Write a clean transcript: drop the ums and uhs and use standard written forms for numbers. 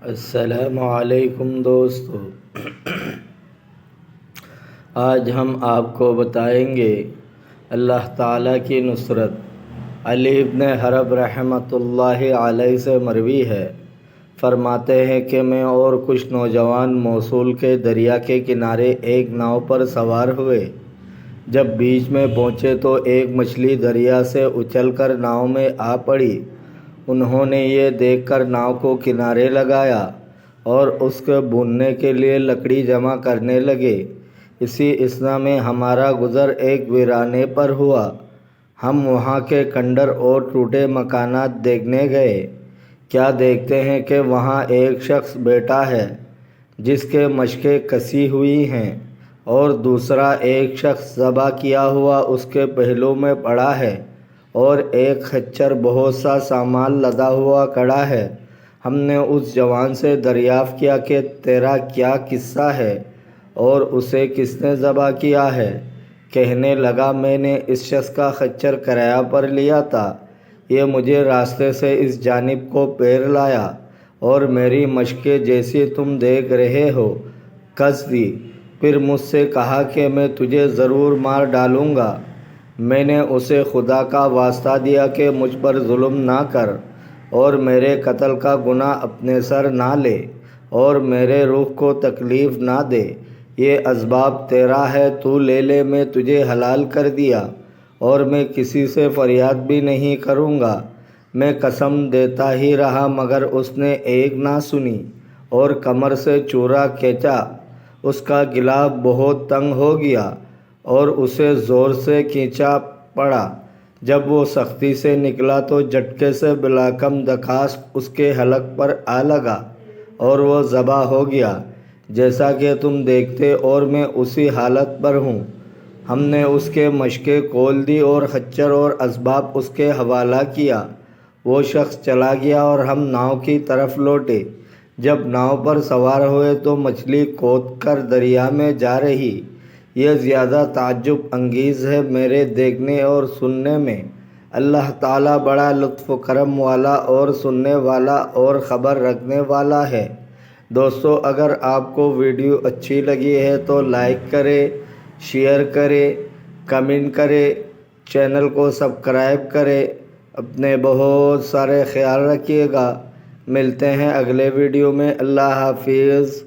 السلام علیکم دوستو، آج ہم آپ کو بتائیں گے اللہ تعالیٰ کی نصرت۔ علی ابن حرب رحمۃ اللہ علیہ سے مروی ہے، فرماتے ہیں کہ میں اور کچھ نوجوان موصول کے دریا کے کنارے ایک ناؤ پر سوار ہوئے۔ جب بیچ میں پہنچے تو ایک مچھلی دریا سے اچھل کر ناؤ میں آ پڑی۔ انہوں نے یہ دیکھ کر ناؤ کو کنارے لگایا اور اس کو بھوننے کے لیے لکڑی جمع کرنے لگے۔ اسی اثنا میں ہمارا گزر ایک ویرانے پر ہوا۔ ہم وہاں کے کھنڈر اور ٹوٹے مکانات دیکھنے گئے۔ کیا دیکھتے ہیں کہ وہاں ایک شخص بیٹھا ہے جس کے مشقیں کسی ہوئی ہیں، اور دوسرا ایک شخص ذبح کیا ہوا اس کے پہلو میں پڑا ہے، اور ایک خچر بہت سا سامان لدا ہوا کھڑا ہے۔ ہم نے اس جوان سے دریافت کیا کہ تیرا کیا قصہ ہے اور اسے کس نے ذبح کیا ہے؟ کہنے لگا، میں نے اس شخص کا خچر کرایہ پر لیا تھا، یہ مجھے راستے سے اس جانب کو پیر لایا اور میری مشقیں جیسی تم دیکھ رہے ہو کس دی، پھر مجھ سے کہا کہ میں تجھے ضرور مار ڈالوں گا۔ میں نے اسے خدا کا واسطہ دیا کہ مجھ پر ظلم نہ کر اور میرے قتل کا گناہ اپنے سر نہ لے اور میرے روح کو تکلیف نہ دے۔ یہ اسباب تیرا ہے، تو لے لے، میں تجھے حلال کر دیا اور میں کسی سے فریاد بھی نہیں کروں گا۔ میں قسم دیتا ہی رہا مگر اس نے ایک نہ سنی اور کمر سے چورا کھینچا۔ اس کا گلا بہت تنگ ہو گیا اور اسے زور سے کھینچا پڑا۔ جب وہ سختی سے نکلا تو جھٹکے سے بلاکم دکاس اس کے حلق پر آ لگا اور وہ ذبح ہو گیا، جیسا کہ تم دیکھتے، اور میں اسی حالت پر ہوں۔ ہم نے اس کے مشقیں کھول دی اور خچر اور اسباب اس کے حوالہ کیا۔ وہ شخص چلا گیا اور ہم ناؤ کی طرف لوٹے۔ جب ناؤ پر سوار ہوئے تو مچھلی کود کر دریا میں جا رہی۔ یہ زیادہ تعجب انگیز ہے میرے دیکھنے اور سننے میں۔ اللہ تعالیٰ بڑا لطف و کرم والا اور سننے والا اور خبر رکھنے والا ہے۔ دوستو، اگر آپ کو ویڈیو اچھی لگی ہے تو لائک کریں، شیئر کریں، کمنٹ کریں، چینل کو سبسکرائب کریں۔ اپنے بہت سارے خیال رکھیے گا۔ ملتے ہیں اگلے ویڈیو میں۔ اللہ حافظ۔